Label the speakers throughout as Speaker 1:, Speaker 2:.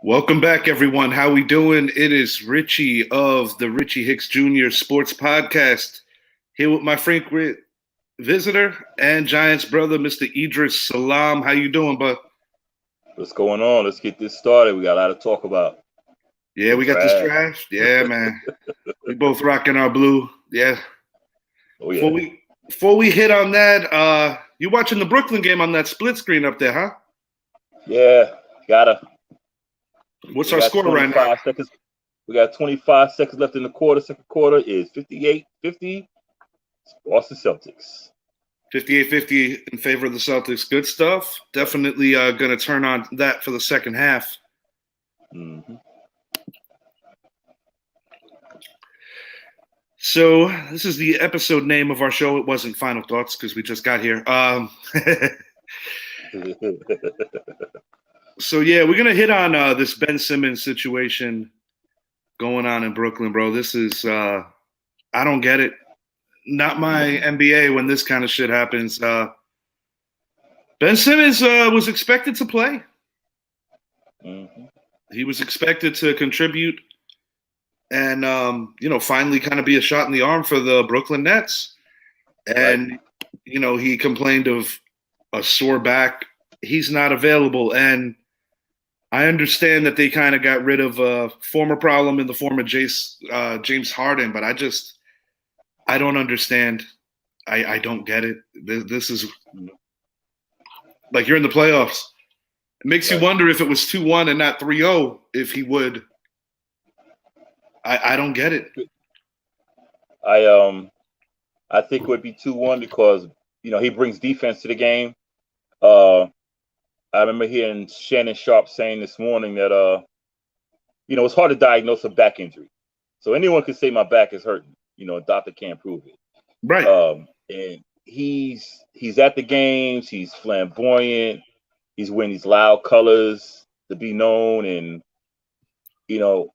Speaker 1: Welcome back, everyone. How we doing? It is Richie of the Richie Hicks Jr. Sports Podcast, here with my frequent visitor and Giants brother, Mr. Idris Salam. How you doing, bud?
Speaker 2: What's going on? Let's get this started. We got a lot to talk about.
Speaker 1: Yeah, we got this draft. Yeah, man. We both rocking our blue. Yeah.
Speaker 2: Oh yeah.
Speaker 1: Before we hit on that, you watching the Brooklyn game on that split screen up there, huh?
Speaker 2: Yeah, gotta.
Speaker 1: What's our score right now?
Speaker 2: Seconds. We got 25 seconds left in the quarter. Second quarter is 58-50. Boston Celtics.
Speaker 1: 58-50 in favor of the Celtics. Good stuff. Definitely going to turn on that for the second half.
Speaker 2: Mm-hmm.
Speaker 1: So this is the episode name of our show. It wasn't Final Thoughts because we just got here. So, yeah, we're going to hit on this Ben Simmons situation going on in Brooklyn, bro. This is I don't get it. Not my NBA when this kind of shit happens. Ben Simmons was expected to play.
Speaker 2: Mm-hmm. He
Speaker 1: was expected to contribute and, finally kind of be a shot in the arm for the Brooklyn Nets. And,
Speaker 2: right.
Speaker 1: He complained of a sore back. He's not available. And I understand that they kind of got rid of a former problem in the form of James Harden, but I don't understand. I don't get it. This is like you're in the playoffs. It makes you wonder if it was 2-1 and not 3-0, if he would. I don't get it.
Speaker 2: I think it would be 2-1 because he brings defense to the game. I remember hearing Shannon Sharp saying this morning that it's hard to diagnose a back injury. So anyone can say my back is hurting. A doctor can't prove it.
Speaker 1: Right.
Speaker 2: And he's at the games. He's flamboyant. He's wearing these loud colors to be known, and you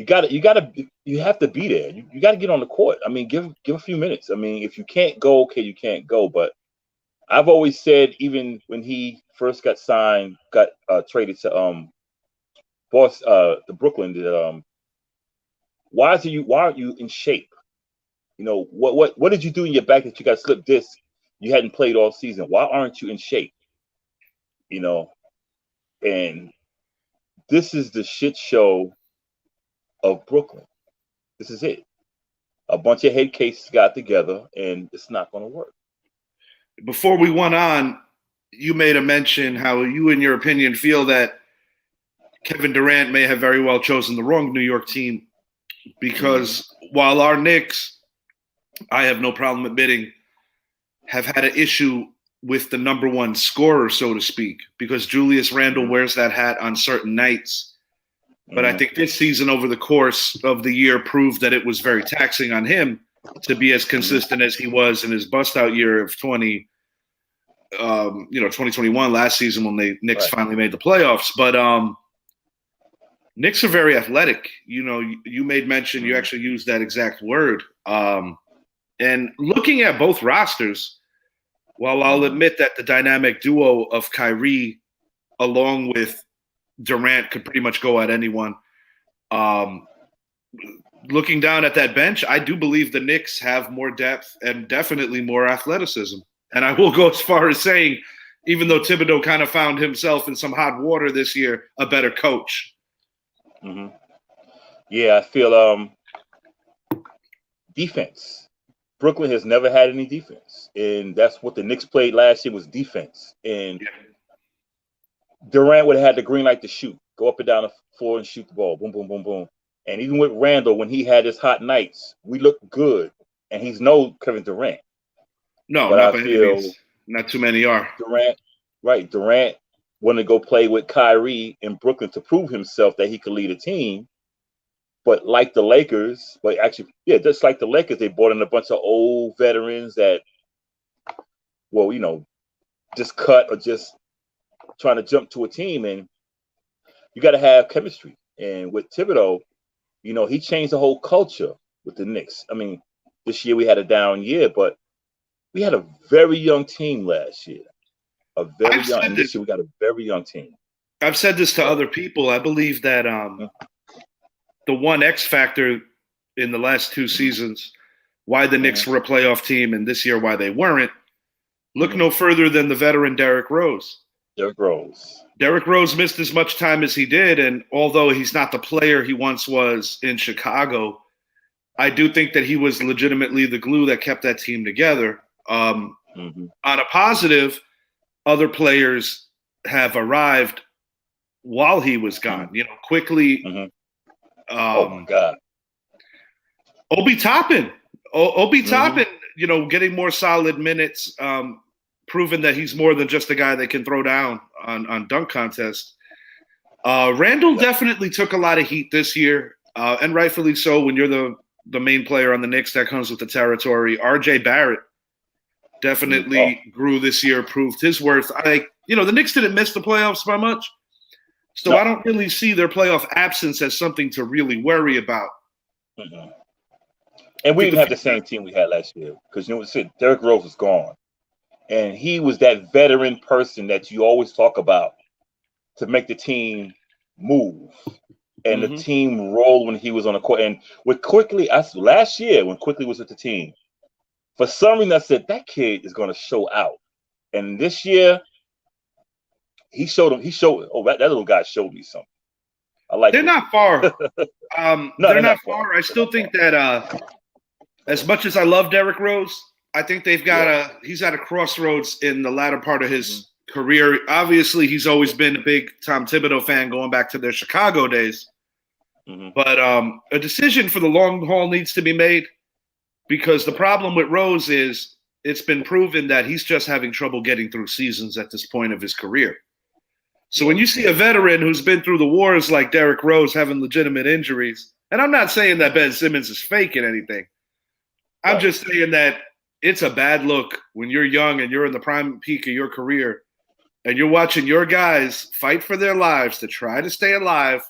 Speaker 2: have to be there. You got to get on the court. I mean, give a few minutes. I mean, if you can't go, okay, you can't go. But I've always said, even when he first got traded to the Brooklyn, why aren't you in shape? What did you do in your back that you got slip disc? You hadn't played all season. Why aren't you in shape? And this is the shit show of Brooklyn. This is it. A bunch of head cases got together, and it's not going to work.
Speaker 1: Before we went on, you made a mention how you, in your opinion, feel that Kevin Durant may have very well chosen the wrong New York team because while our Knicks, I have no problem admitting, have had an issue with the number one scorer, so to speak, because Julius Randle wears that hat on certain nights. But I think this season, over the course of the year, proved that it was very taxing on him to be as consistent as he was in his bust-out year of 2021 last season when the Knicks finally made the playoffs. But Knicks are very athletic. You made mention, you actually used that exact word. And looking at both rosters, while I'll admit that the dynamic duo of Kyrie along with Durant could pretty much go at anyone, looking down at that bench, I do believe the Knicks have more depth and definitely more athleticism. And I will go as far as saying, even though Thibodeaux kind of found himself in some hot water this year, a better coach.
Speaker 2: Mm-hmm. Yeah, I feel defense. Brooklyn has never had any defense, and that's what the Knicks played last year was defense. And Durant would have had the green light to shoot, go up and down the floor and shoot the ball, boom, boom, boom, boom. And even with Randall, when he had his hot nights, we looked good, and he's no Kevin Durant.
Speaker 1: No, but I feel not too many are.
Speaker 2: Durant wanted to go play with Kyrie in Brooklyn to prove himself that he could lead a team. But like the Lakers, just like the Lakers, they brought in a bunch of old veterans that, just cut or just trying to jump to a team. And you got to have chemistry. And with Thibodeaux, he changed the whole culture with the Knicks. I mean, this year we had a down year, but we had a very young team last year. And this year we got a very young team.
Speaker 1: I've said this to other people. I believe that the one X factor in the last two seasons, why the Knicks were a playoff team and this year why they weren't, look no further than the veteran Derrick Rose. Derrick Rose missed as much time as he did, and although he's not the player he once was in Chicago, I do think that he was legitimately the glue that kept that team together. On a positive, other players have arrived while he was gone. You know, quickly.
Speaker 2: Oh my God.
Speaker 1: Obi Toppin. Obi Toppin, you know, getting more solid minutes, proving that he's more than just a guy that can throw down on dunk contests. Randall definitely took a lot of heat this year, and rightfully so. When you're the main player on the Knicks, that comes with the territory. R.J. Barrett definitely grew this year, proved his worth. The Knicks didn't miss the playoffs by much, so I don't really see their playoff absence as something to really worry about.
Speaker 2: And we didn't have the same team we had last year because, you know, Derrick Rose was gone. And he was that veteran person that you always talk about to make the team move and the team roll when he was on the court. And with Quickly, last year when Quickly was with the team, for some reason I said that kid is going to show out. And this year, that little guy showed me something. I like.
Speaker 1: They're not far. They're not far. I still think that as much as I love Derrick Rose, I think they've got he's at a crossroads in the latter part of his career. Obviously, he's always been a big Tom Thibodeaux fan going back to their Chicago days. But a decision for the long haul needs to be made because the problem with Rose is it's been proven that he's just having trouble getting through seasons at this point of his career. So when you see a veteran who's been through the wars like Derrick Rose having legitimate injuries, and I'm not saying that Ben Simmons is faking anything. I'm just saying that it's a bad look when you're young and you're in the prime peak of your career and you're watching your guys fight for their lives to try to stay alive.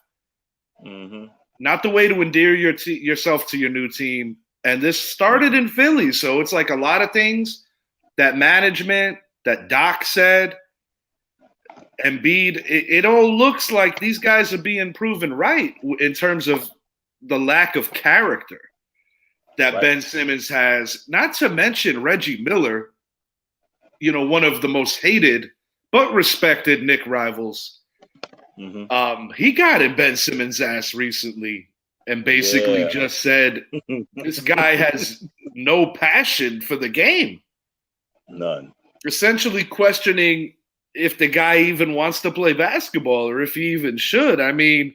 Speaker 1: Not the way to endear yourself to your new team. And this started in Philly. So it's like a lot of things that management, that Doc said, Embiid, it all looks like these guys are being proven right in terms of the lack of character that Ben Simmons has, not to mention Reggie Miller, you know, one of the most hated but respected Knick rivals. He got in Ben Simmons' ass recently and basically just said, this guy has no passion for the game.
Speaker 2: None.
Speaker 1: Essentially questioning if the guy even wants to play basketball or if he even should. I mean,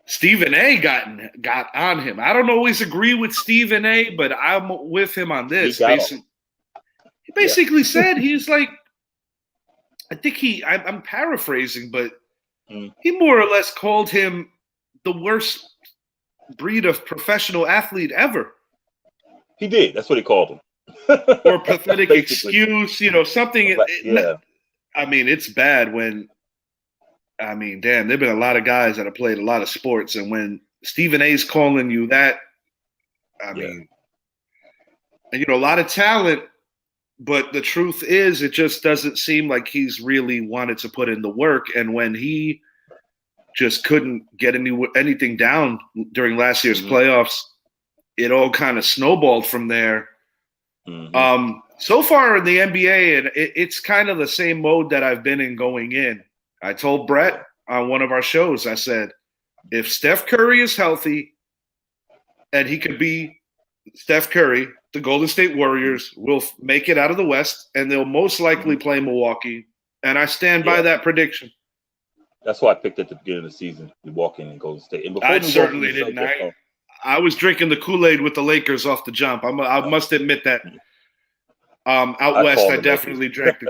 Speaker 1: Stephen A. got on him. I don't always agree with Stephen A., but I'm with him on this. He basically said, he's like, I think I'm paraphrasing, but he more or less called him the worst breed of professional athlete ever.
Speaker 2: He did. That's what he called him.
Speaker 1: Or pathetic excuse, you know, something. I mean, it's bad when, damn, there have been a lot of guys that have played a lot of sports. And when Stephen A's calling you that, mean, and, you know, a lot of talent, but the truth is it just doesn't seem like he's really wanted to put in the work. And when he just couldn't get anything down during last year's playoffs, it all kind of snowballed from there. So far in the NBA, and it's kind of the same mode that I've been in going in. I told Brett on one of our shows, I said, if Steph Curry is healthy and he could be Steph Curry, the Golden State Warriors will make it out of the West, and they'll most likely play Milwaukee. And I stand by that prediction.
Speaker 2: That's why I picked at the beginning of the season, Milwaukee and Golden State. And
Speaker 1: I certainly didn't. I was drinking the Kool-Aid with the Lakers off the jump. I must admit that. Out west, I definitely drank the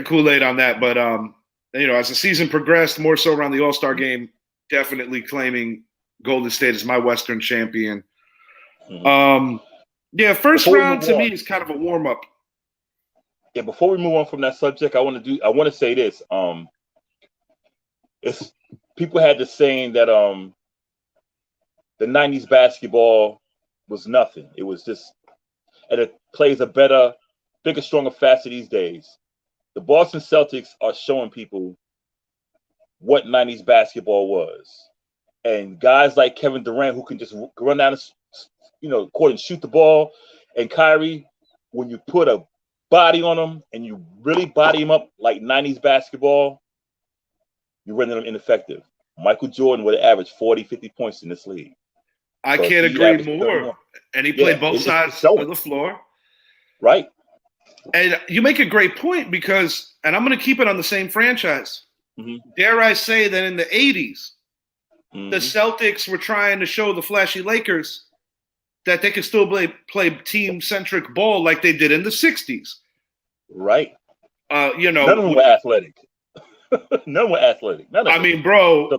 Speaker 1: Kool-Aid on that. But you know, as the season progressed, more so around the All-Star game, definitely claiming Golden State as my Western champion. First round to me is kind of a warm-up.
Speaker 2: Yeah, before we move on from that subject, I want to say this. It's people had this saying that the 90s basketball was nothing. It was just, and it plays a better, bigger, stronger, faster these days. The Boston Celtics are showing people what 90s basketball was. And guys like Kevin Durant, who can just run down the court and shoot the ball, and Kyrie, when you put a body on him and you really body him up like 90s basketball, you're rendering them ineffective. Michael Jordan would have averaged 40, 50 points in this league.
Speaker 1: I can't agree more. And he played both sides of the floor.
Speaker 2: Right.
Speaker 1: And you make a great point because, and I'm going to keep it on the same franchise. Mm-hmm. Dare I say that in the 80s, the Celtics were trying to show the flashy Lakers that they could still play team-centric ball like they did in the 60s.
Speaker 2: Right.
Speaker 1: None
Speaker 2: of them were athletic. None were athletic.
Speaker 1: Bro,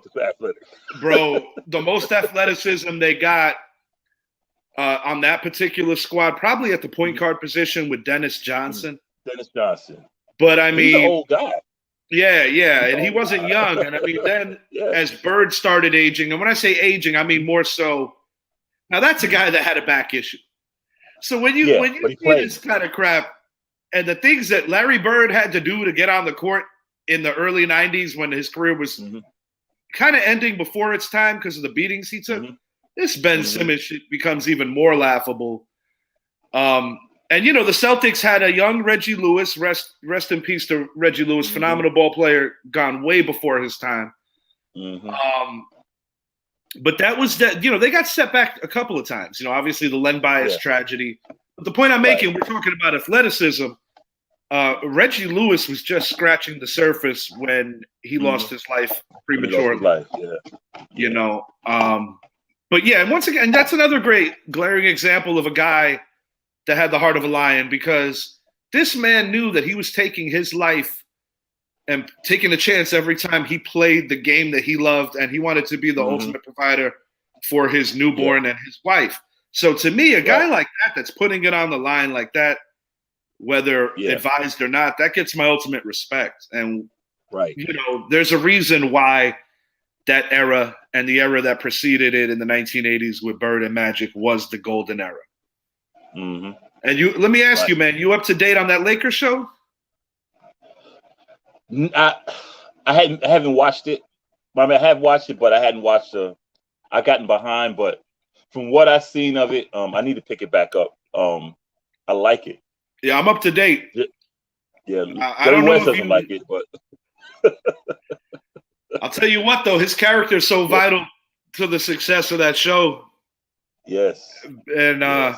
Speaker 1: the most athleticism they got on that particular squad, probably at the point guard position with Dennis Johnson. But
Speaker 2: he's an old guy.
Speaker 1: Yeah, and he wasn't young. And then as Bird started aging, and when I say aging, I mean more so. Now that's a guy that had a back issue. So when you see this kind of crap, and the things that Larry Bird had to do to get on the court in the early 90s when his career was kind of ending before its time because of the beatings he took, this Ben Simmons shit becomes even more laughable. And the Celtics had a young Reggie Lewis, rest in peace to Reggie Lewis, phenomenal ball player, gone way before his time. But that was that. They got set back a couple of times. Obviously the Len Bias tragedy. But the point I'm making, we're talking about athleticism. Reggie Lewis was just scratching the surface when he lost his life prematurely. But yeah, and once again, that's another great glaring example of a guy that had the heart of a lion, because this man knew that he was taking his life and taking a chance every time he played the game that he loved, and he wanted to be the ultimate provider for his newborn and his wife. So to me, a guy like that's putting it on the line like that, whether advised or not, that gets my ultimate respect. And there's a reason why that era and the era that preceded it in the 1980s with Bird and Magic was the golden era. And let me ask you, man, you up to date on that Lakers show?
Speaker 2: I haven't watched it. I have watched it, but I hadn't watched I gotten behind, but from what I've seen of it, I need to pick it back up. I like it.
Speaker 1: Yeah, I'm up to date.
Speaker 2: Yeah, I don't know if doesn't like it, but
Speaker 1: I'll tell you what, though, his character is so vital to the success of that show.
Speaker 2: Yes.
Speaker 1: And I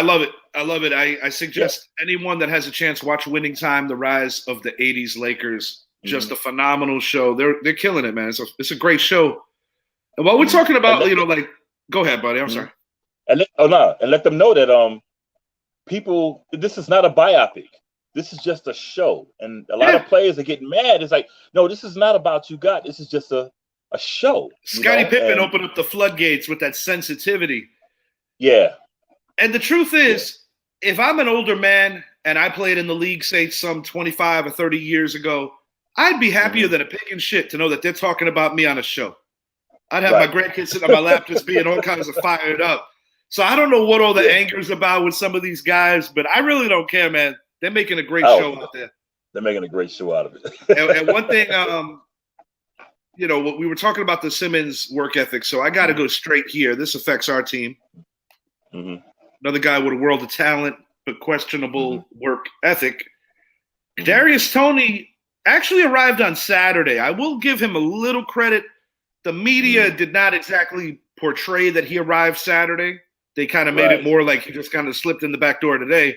Speaker 1: love it. I love it. I suggest anyone that has a chance, watch Winning Time: The Rise of the 80s Lakers. Just a phenomenal show. They're killing it, man. It's a great show. And while we're talking about, go ahead, buddy. I'm sorry.
Speaker 2: And let them know that people, this is not a biopic. This is just a show. And a lot of players are getting mad. It's like, no, this is not about you got. This is just a show.
Speaker 1: Scottie Pippen opened up the floodgates with that sensitivity.
Speaker 2: Yeah.
Speaker 1: And the truth is, if I'm an older man and I played in the league, say, some 25 or 30 years ago, I'd be happier than a pig in shit to know that they're talking about me on a show. I'd have my grandkids sitting on my lap just being all kinds of fired up. So I don't know what all the anger is about with some of these guys, but I really don't care, man. They're making a great show out there.
Speaker 2: They're making a great show out of it.
Speaker 1: and one thing, we were talking about the Simmons work ethic, so I got to go straight here. This affects our team. Another guy with a world of talent, but questionable work ethic. Darius Toney actually arrived on Saturday. I will give him a little credit. The media did not exactly portray that he arrived Saturday. They kind of made it more like he just kind of slipped in the back door today.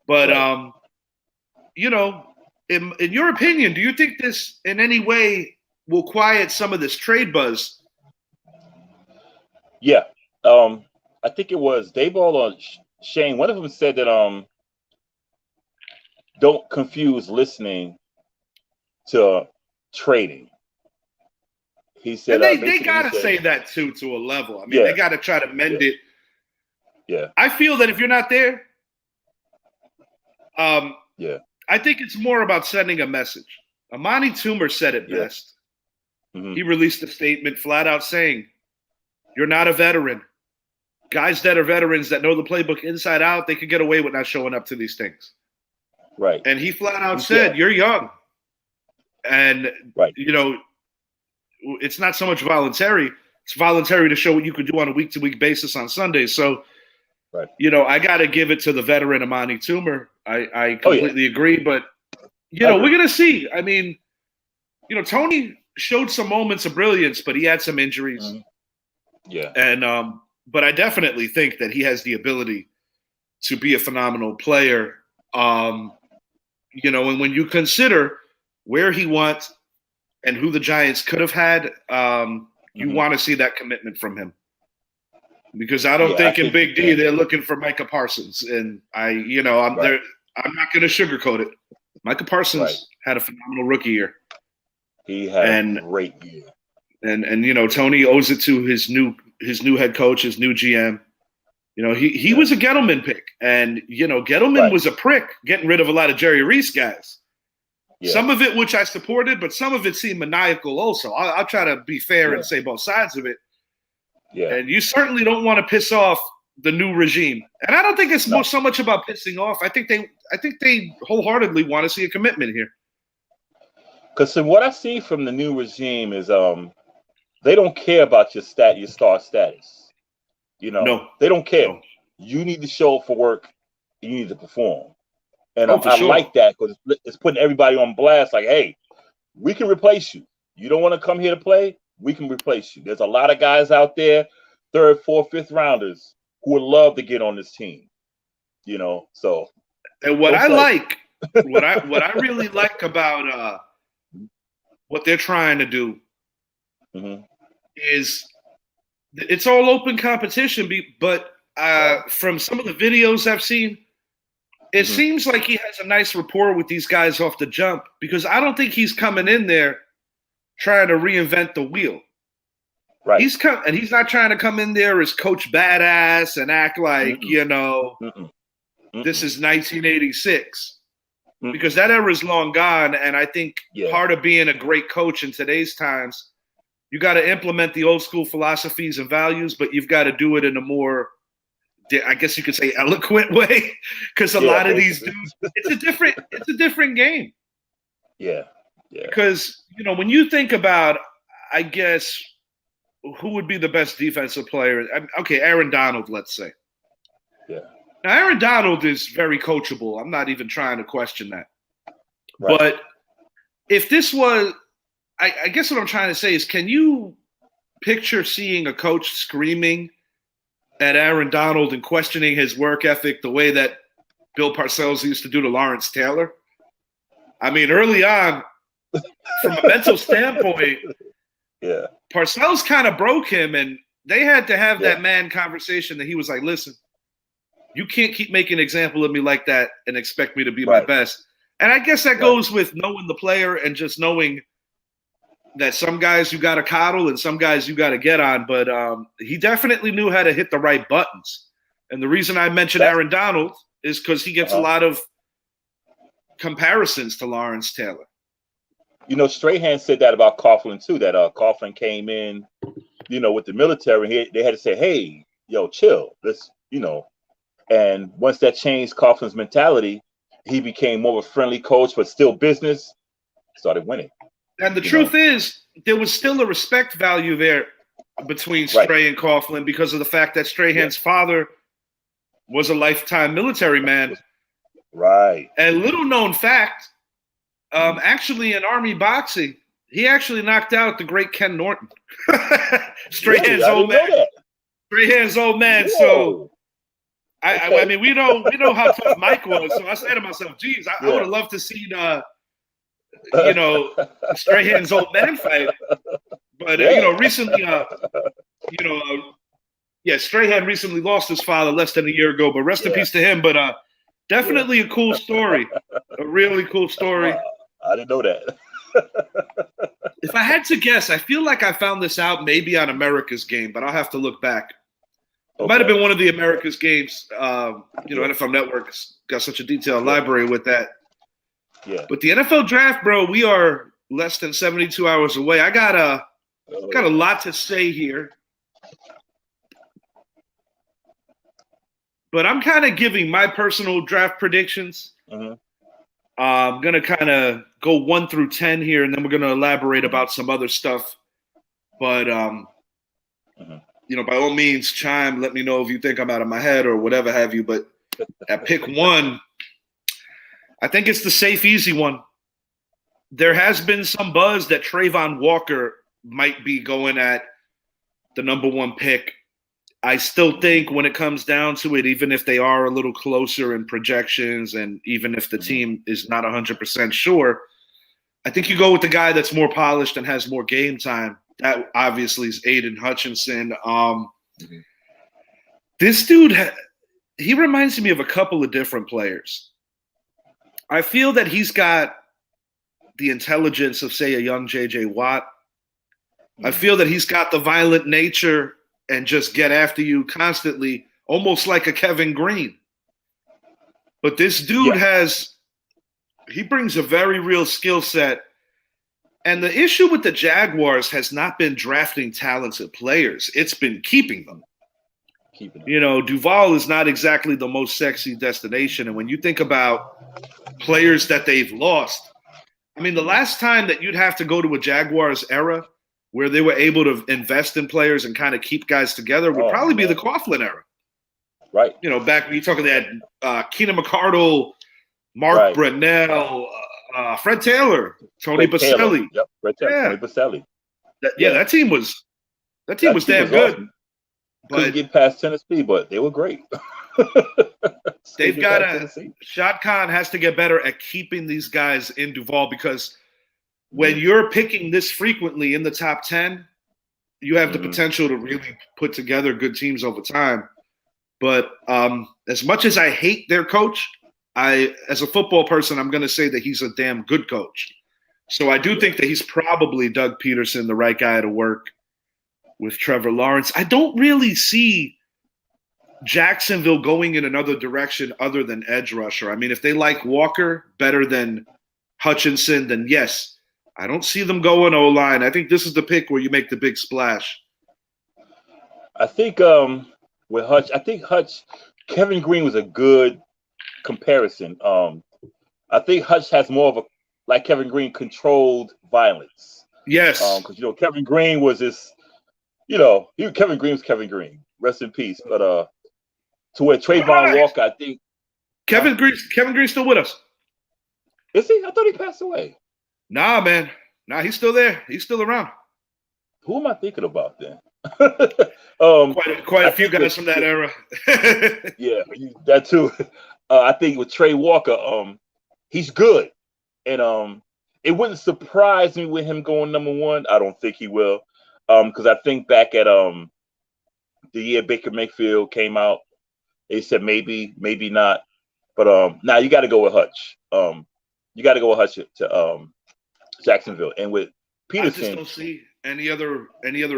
Speaker 1: But, in your opinion, do you think this in any way will quiet some of this trade buzz?
Speaker 2: Yeah. I think it was Dayball or Shane. One of them said that don't confuse listening to trading. He said
Speaker 1: they gotta say that too to a level. I mean, they gotta try to mend it.
Speaker 2: Yeah.
Speaker 1: I feel that if you're not there, I think it's more about sending a message. Amani Toomer said it best. He released a statement flat out saying, "You're not a veteran. Guys that are veterans that know the playbook inside out, they could get away with not showing up to these things."
Speaker 2: Right.
Speaker 1: And he flat out said, "You're young." And,
Speaker 2: Right.
Speaker 1: it's not so much voluntary. It's voluntary to show what you could do on a week-to-week basis on Sundays. So,
Speaker 2: right.
Speaker 1: I got to give it to the veteran Amani Toomer. I completely agree. But, we're going to see. I mean, Tony showed some moments of brilliance, but he had some injuries.
Speaker 2: Mm-hmm. Yeah.
Speaker 1: And, but I definitely think that he has the ability to be a phenomenal player. And when you consider where he went and who the Giants could have had, you want to see that commitment from him. Because I don't think in Big D they're looking for Micah Parsons. And I'm not going to sugarcoat it. Micah Parsons had a phenomenal rookie year.
Speaker 2: He had a great year.
Speaker 1: And Tony owes it to his new head coach, his new GM. He was a Gettleman pick, and Gettleman was a prick, getting rid of a lot of Jerry Reese guys. Yeah. Some of it which I supported, but some of it seemed maniacal also. I'll try to be fair and say both sides of it. Yeah. And you certainly don't want to piss off the new regime. And I don't think it's so much about pissing off. I think they wholeheartedly want to see a commitment here.
Speaker 2: Because what I see from the new regime is they don't care about your star status.
Speaker 1: No.
Speaker 2: They don't care.
Speaker 1: No.
Speaker 2: You need to show up for work. You need to perform. And I like that because it's putting everybody on blast. Like, hey, we can replace you. You don't want to come here to play? We can replace you. There's a lot of guys out there, 3rd, 4th, 5th rounders who would love to get on this team. So.
Speaker 1: And what I really like about what they're trying to do is it's all open competition. But from some of the videos I've seen, it seems like he has a nice rapport with these guys off the jump, because I don't think he's coming in there trying to reinvent the wheel. Right. He's not trying to come in there as Coach Badass and act like, this is 1986. Because that era is long gone. And I think part of being a great coach in today's times, you got to implement the old school philosophies and values, but you've got to do it in a more, I guess you could say, eloquent way, because a lot of these dudes, it's a different game.
Speaker 2: Yeah.
Speaker 1: Because when you think about, I guess, who would be the best defensive player? Okay, Aaron Donald, let's say.
Speaker 2: Yeah.
Speaker 1: Now, Aaron Donald is very coachable. I'm not even trying to question that.
Speaker 2: Right.
Speaker 1: But if this was, I guess what I'm trying to say is, can you picture seeing a coach screaming at Aaron Donald and questioning his work ethic the way that Bill Parcells used to do to Lawrence Taylor? I mean, early on, from a mental standpoint, Parcells kind of broke him, and they had to have that man conversation that he was like, listen, you can't keep making an example of me like that and expect me to be my best. And I guess that goes with knowing the player and just knowing that some guys you got to coddle and some guys you got to get on. But he definitely knew how to hit the right buttons. And the reason I mentioned Aaron Donald is because he gets a lot of comparisons to Lawrence Taylor.
Speaker 2: Strahan said that about Coughlin too, that Coughlin came in, with the military. They had to say, hey, chill. Let's, and once that changed Coughlin's mentality, he became more of a friendly coach, but still business, started winning.
Speaker 1: And the truth is, there was still a respect value there between Stray and Coughlin because of the fact that Strahan's father was a lifetime military man.
Speaker 2: Right.
Speaker 1: And little known fact, actually in Army boxing, he actually knocked out the great Ken Norton. Strahan's old man. Strahan's old man. So I mean, we know how tough Mike was. So I said to myself, geez, I would have loved to see Strahan's old man fight. But recently, Strahan recently lost his father less than a year ago. But rest in peace to him. But definitely a cool story, a really cool story.
Speaker 2: Wow. I didn't know that.
Speaker 1: If I had to guess, I feel like I found this out maybe on America's Game, but I'll have to look back. It might have been one of the America's Games. NFL Network's got such a detailed library with that.
Speaker 2: Yeah.
Speaker 1: But the NFL Draft, bro, we are less than 72 hours away. I got a lot to say here. But I'm kind of giving my personal draft predictions. I'm going to kind of go 1 through 10 here, and then we're going to elaborate about some other stuff. But, by all means, chime. Let me know if you think I'm out of my head or whatever have you. But at pick 1, I think it's the safe, easy one. There has been some buzz that Trayvon Walker might be going at the number 1 pick. I still think when it comes down to it, even if they are a little closer in projections and even if the team is not 100% sure, I think you go with the guy that's more polished and has more game time. That obviously is Aidan Hutchinson. This dude, he reminds me of a couple of different players. I feel that he's got the intelligence of, say, a young J.J. Watt. I feel that he's got the violent nature and just get after you constantly, almost like a Kevin Green. But this dude he brings a very real skill set. And the issue with the Jaguars has not been drafting talented players. It's been keeping them. Duval is not exactly the most sexy destination. And when you think about players that they've lost, I mean, the last time that you'd have to go to a Jaguars era where they were able to invest in players and kind of keep guys together would probably be the Coughlin era.
Speaker 2: Right.
Speaker 1: Back when you're talking that Keenan McCardle, Mark Brunell, Fred Taylor, Tony Baselli.
Speaker 2: Yep, Fred Taylor, Tony Baselli.
Speaker 1: That team was damn good.
Speaker 2: Awesome. Couldn't get past Tennessee, but they were great.
Speaker 1: They've got Shad Khan has to get better at keeping these guys in Duval because when you're picking this frequently in the top 10, you have the potential to really put together good teams over time. But as much as I hate their coach, as a football person, I'm going to say that he's a damn good coach. So I do think that he's probably Doug Peterson, the right guy to work with Trevor Lawrence. I don't really see Jacksonville going in another direction other than edge rusher. I mean, if they like Walker better than Hutchinson, then yes. I don't see them going O-line. I think this is the pick where you make the big splash.
Speaker 2: I think with Hutch, Kevin Green was a good comparison. I think Hutch has more of like Kevin Green, controlled violence.
Speaker 1: Yes.
Speaker 2: Because, Kevin Green was this, Kevin Green was Kevin Green. Rest in peace. But to where Trayvon Walker, I think.
Speaker 1: Kevin Green's still with us.
Speaker 2: Is he? I thought he passed away.
Speaker 1: Nah, man. Nah, he's still there. He's still around.
Speaker 2: Who am I thinking about then?
Speaker 1: Quite a few guys from that era.
Speaker 2: Yeah, that too. I think with Trey Walker, he's good. And it wouldn't surprise me with him going number 1. I don't think he will. Because I think back at the year Baker Mayfield came out, they said maybe not. But now you got to go with Hutch. You got to go with Hutch to Jacksonville, and with Peterson,
Speaker 1: I just don't see any other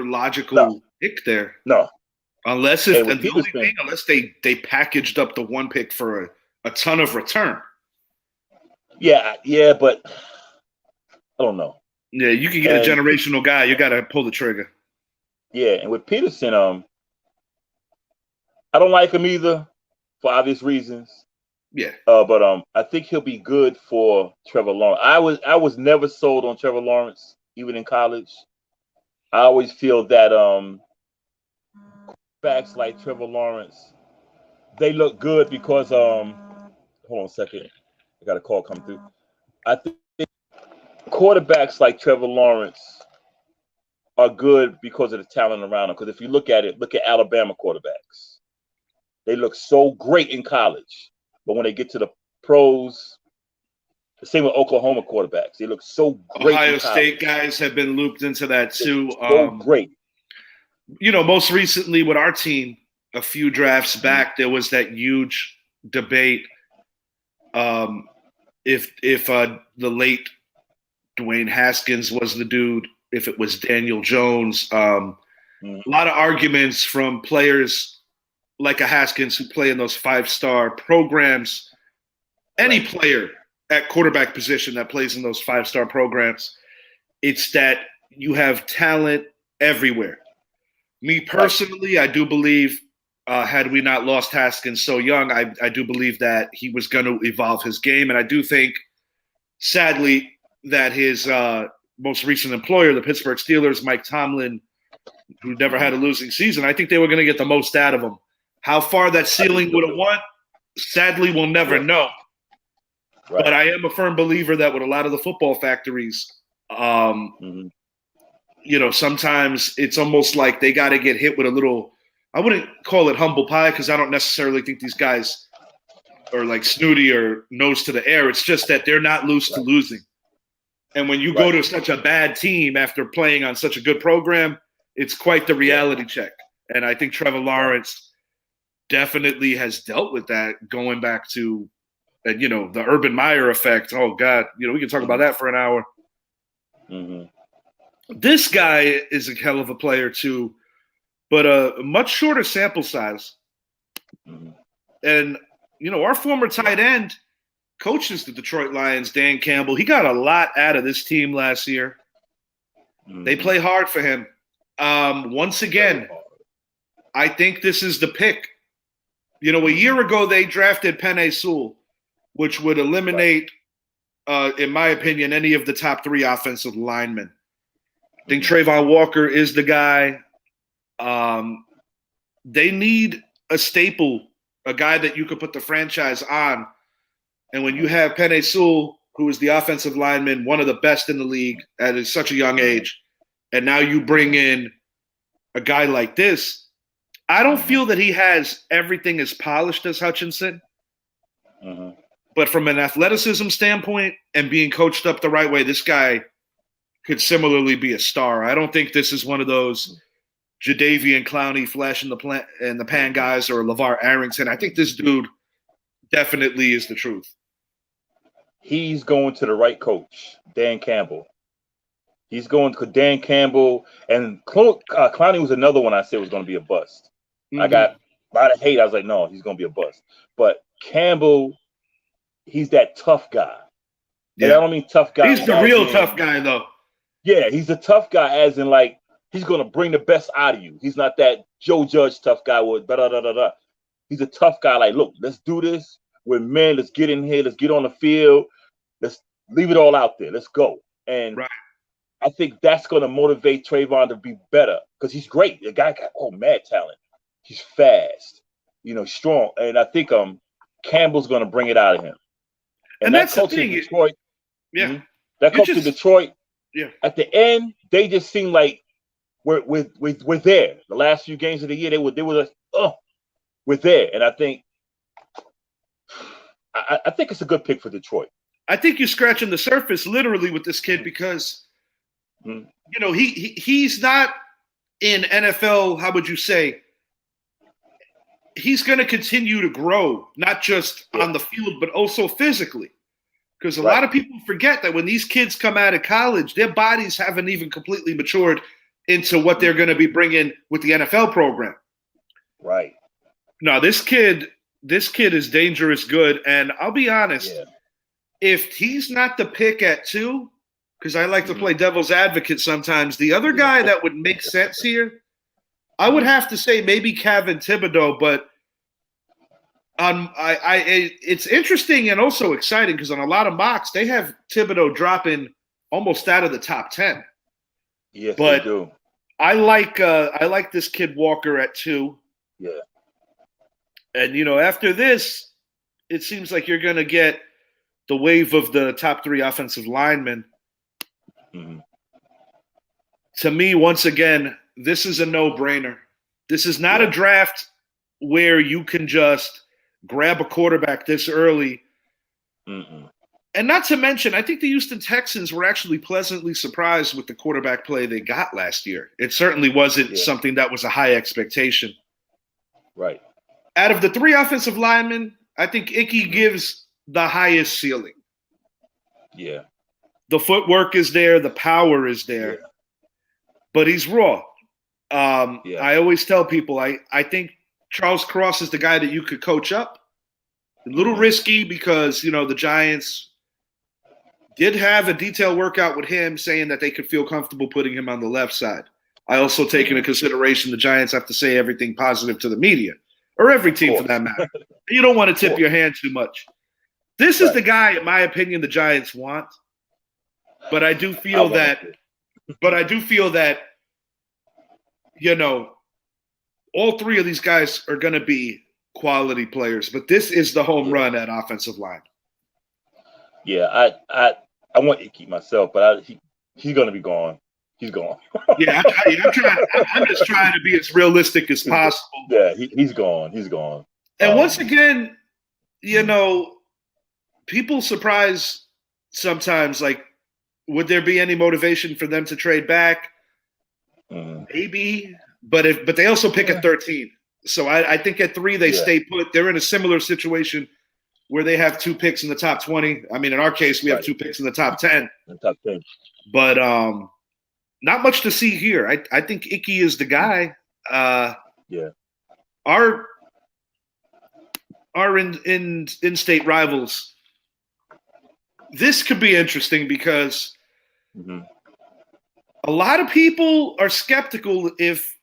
Speaker 1: logical pick there.
Speaker 2: No,
Speaker 1: unless they packaged up the 1 pick for a ton of return.
Speaker 2: Yeah, but I don't know.
Speaker 1: Yeah, you can get a generational guy. You got to pull the trigger.
Speaker 2: Yeah, and with Peterson, I don't like him either for obvious reasons.
Speaker 1: Yeah.
Speaker 2: But I think he'll be good for Trevor Lawrence. I was never sold on Trevor Lawrence, even in college. I always feel that backs like Trevor Lawrence, they look good because hold on a second. I got a call come through. I think quarterbacks like Trevor Lawrence are good because of the talent around them. Because if you look at Alabama quarterbacks. They look so great in college. But when they get to the pros, the same with Oklahoma quarterbacks. They look so great.
Speaker 1: Ohio State guys have been looped into that too.
Speaker 2: So great.
Speaker 1: Most recently with our team, a few drafts back, there was that huge debate if the late Dwayne Haskins was the dude, if it was Daniel Jones. A lot of arguments from players like a Haskins who play in those 5-star programs. Any player at quarterback position that plays in those 5-star programs, it's that you have talent everywhere. Me personally, I do believe, had we not lost Haskins so young, I do believe that he was going to evolve his game. And I do think sadly, that his most recent employer, the Pittsburgh Steelers, Mike Tomlin, who never had a losing season, I think they were going to get the most out of him. How far that ceiling would have went, sadly, we'll never know. Right. But I am a firm believer that with a lot of the football factories, sometimes it's almost like they got to get hit with a little, I wouldn't call it humble pie because I don't necessarily think these guys are like snooty or nose to the air. It's just that they're not used to losing. And when you go to such a bad team after playing on such a good program, it's quite the reality check. And I think Trevor Lawrence definitely has dealt with that going back to, the Urban Meyer effect. Oh, God, we can talk about that for an hour. Mm-hmm. This guy is a hell of a player, too, but a much shorter sample size. Mm-hmm. And, our former tight end coaches the Detroit Lions, Dan Campbell. He got a lot out of this team last year. Mm-hmm. They play hard for him. Once again, I think this is the pick. A year ago they drafted Penei Sewell, which would eliminate, in my opinion, any of the top 3 offensive linemen. I think Trayvon Walker is the guy. They need a staple, a guy that you could put the franchise on. And when you have Penei Sewell, who is the offensive lineman, one of the best in the league at such a young age, and now you bring in a guy like this, I don't feel that he has everything as polished as Hutchinson. Mm-hmm. But from an athleticism standpoint and being coached up the right way, this guy could similarly be a star. I don't think this is one of those Jadeveon Clowney flash in the pan guys or LeVar Arrington. I think this dude definitely is the truth.
Speaker 2: He's going to the right coach, Dan Campbell. He's going to Dan Campbell, and Clowney was another one I said was going to be a bust. Mm-hmm. I got a lot of hate. I was like, no, he's going to be a bust. But Campbell, he's that tough guy. Yeah. And I don't mean tough guy.
Speaker 1: He's the real tough guy, though.
Speaker 2: Yeah, he's the tough guy as in, like, he's going to bring the best out of you. He's not that Joe Judge tough guy with da-da-da-da-da. He's a tough guy, like, look, let's do this. We're men. Let's get in here. Let's get on the field. Let's leave it all out there. Let's go. And I think that's going to motivate Trayvon to be better because he's great. The guy got mad talent. He's fast, strong. And I think Campbell's going to bring it out of him. And that coach in Detroit, that coach in Detroit, at the end, they just seem like we're there. The last few games of the year, they were like, we're there. And I think it's a good pick for Detroit.
Speaker 1: I think you're scratching the surface literally with this kid because, he's not in NFL, how would you say, he's going to continue to grow, not just on the field, but also physically. Because a lot of people forget that when these kids come out of college, their bodies haven't even completely matured into what they're going to be bringing with the NFL program.
Speaker 2: Right.
Speaker 1: No, this kid is dangerous good. And I'll be honest, if he's not the pick at 2, because I like to play devil's advocate sometimes, the other guy that would make sense here, I would have to say maybe Kayvon Thibodeaux, but it's interesting and also exciting because on a lot of mocks, they have Thibodeaux dropping almost out of the top 10.
Speaker 2: Yes,
Speaker 1: but
Speaker 2: they do.
Speaker 1: I like this kid Walker at 2.
Speaker 2: Yeah.
Speaker 1: And, after this, it seems like you're going to get the wave of the top 3 offensive linemen. Mm-hmm. To me, once again, this is a no-brainer. This is not a draft where you can just grab a quarterback this early. Mm-mm. And not to mention, I think the Houston Texans were actually pleasantly surprised with the quarterback play they got last year. It certainly wasn't something that was a high expectation.
Speaker 2: Right.
Speaker 1: Out of the 3 offensive linemen, I think Ikem gives the highest ceiling.
Speaker 2: Yeah.
Speaker 1: The footwork is there. The power is there. Yeah. But he's raw. I always tell people I think Charles Cross is the guy that you could coach up. A little risky because, the Giants did have a detailed workout with him saying that they could feel comfortable putting him on the left side. I also take into consideration the Giants have to say everything positive to the media, or every team for that matter. You don't want to tip your hand too much. This is the guy, in my opinion, the Giants want. But I do feel that all three of these guys are going to be quality players. But this is the home run at offensive line.
Speaker 2: Yeah, I want Ikem myself, but he's going to be gone. He's gone.
Speaker 1: Yeah, I'm just trying to be as realistic as possible.
Speaker 2: Yeah, he's gone. He's gone.
Speaker 1: And once again, people surprise sometimes. Like, would there be any motivation for them to trade back? Maybe, but they also pick at 13. So I think at 3 they stay put. They're in a similar situation where they have 2 picks in the top 20. I mean, in our case, we have 2 picks in the top 10. But not much to see here. I think Icky is the guy. Our in-state rivals. This could be interesting because a lot of people are skeptical if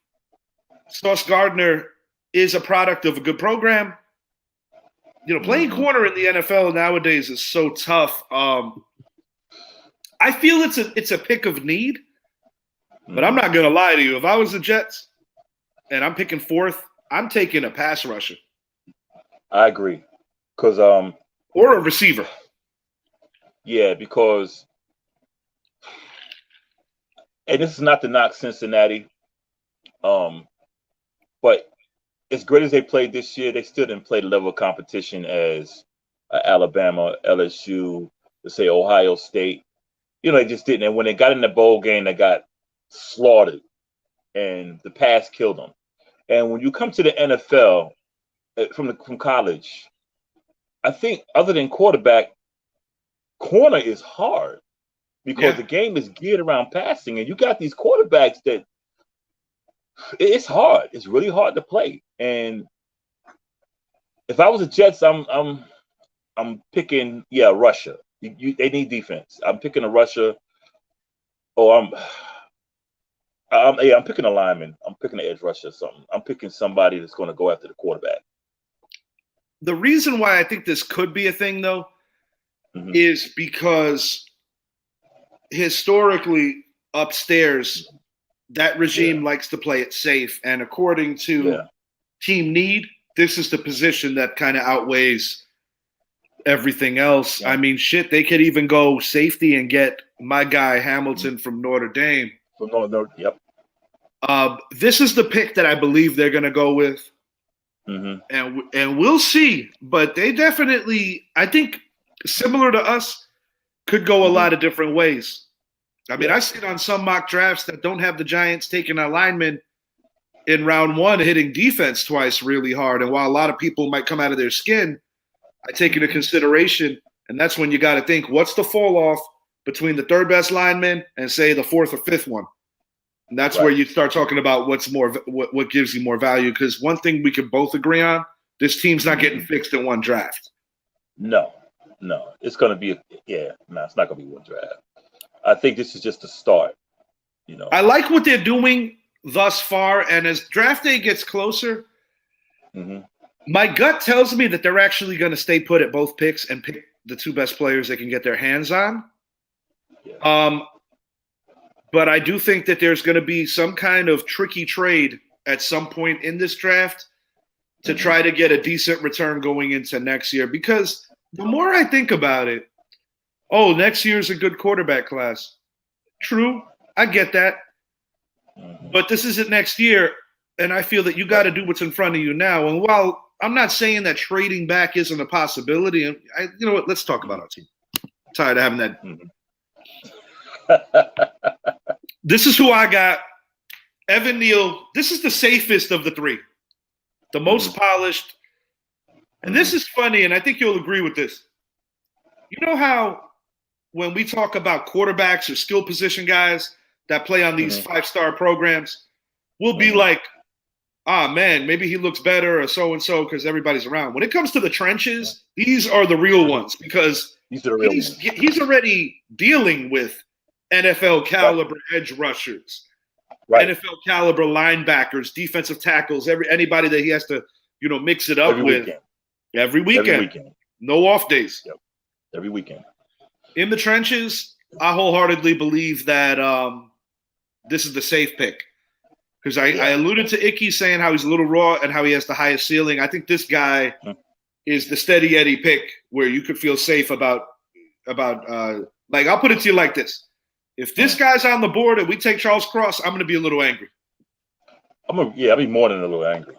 Speaker 1: Sauce Gardner is a product of a good program. Playing corner in the NFL nowadays is so tough. I feel it's a pick of need, but I'm not going to lie to you. If I was the Jets and I'm picking 4th, I'm taking a pass rusher.
Speaker 2: I agree.
Speaker 1: Or a receiver.
Speaker 2: Yeah, because and this is not to knock Cincinnati, but as great as they played this year, they still didn't play the level of competition as Alabama, LSU, let's say Ohio State. They just didn't. And when they got in the bowl game, they got slaughtered, and the pass killed them. And when you come to the NFL from college, I think other than quarterback, corner is hard because the game is geared around passing, and you got these quarterbacks that it's hard. It's really hard to play. And if I was a Jets, I'm picking Russia. They need defense. I'm picking a Russia, or I'm picking a lineman. I'm picking an edge rusher or something. I'm picking somebody that's going to go after the quarterback.
Speaker 1: The reason why I think this could be a thing, though, is because historically upstairs, that regime likes to play it safe. And according to team need, this is the position that kind of outweighs everything else. I mean, shit, they could even go safety and get my guy Hamilton from Notre Dame.
Speaker 2: Yep.
Speaker 1: This is the pick that I believe they're going to go with. And we'll see. But they definitely, I think, similar to us, could go a lot of different ways. I mean, I see it on some mock drafts that don't have the Giants taking a lineman in round 1, hitting defense twice really hard. And while a lot of people might come out of their skin, I take into consideration, and that's when you got to think, what's the fall off between the 3rd best lineman and, say, the 4th or 5th one? And that's where you start talking about what gives you more value. Because one thing we could both agree on, this team's not getting fixed in one draft.
Speaker 2: No. It's going to be it's not going to be one draft. I think this is just a start.
Speaker 1: I like what they're doing thus far. And as draft day gets closer, my gut tells me that they're actually going to stay put at both picks and pick the 2 best players they can get their hands on. But I do think that there's going to be some kind of tricky trade at some point in this draft to try to get a decent return going into next year. Because the more I think about it, next year's a good quarterback class. True, I get that. But this isn't next year, and I feel that you got to do what's in front of you now. And while I'm not saying that trading back isn't a possibility, and you know what? Let's talk about our team. I'm tired of having that. This is who I got. Evan Neal. This is the safest of the 3, the most polished. And this is funny, and I think you'll agree with this. You know how when we talk about quarterbacks or skill position guys that play on these 5-star programs, we'll be like, man, maybe he looks better or so-and-so because everybody's around. When it comes to the trenches, these are the real ones because he's already dealing with NFL caliber edge rushers, NFL caliber linebackers, defensive tackles, anybody that he has to, mix it up with every weekend. No off days.
Speaker 2: every weekend.
Speaker 1: In the trenches, I wholeheartedly believe that this is the safe pick. Because I alluded to Icky saying how he's a little raw and how he has the highest ceiling. I think this guy is the steady Eddie pick where you could feel safe about like, I'll put it to you like this. If this guy's on the board and we take Charles Cross, I'm going to be a little angry.
Speaker 2: I'll be more than a little angry.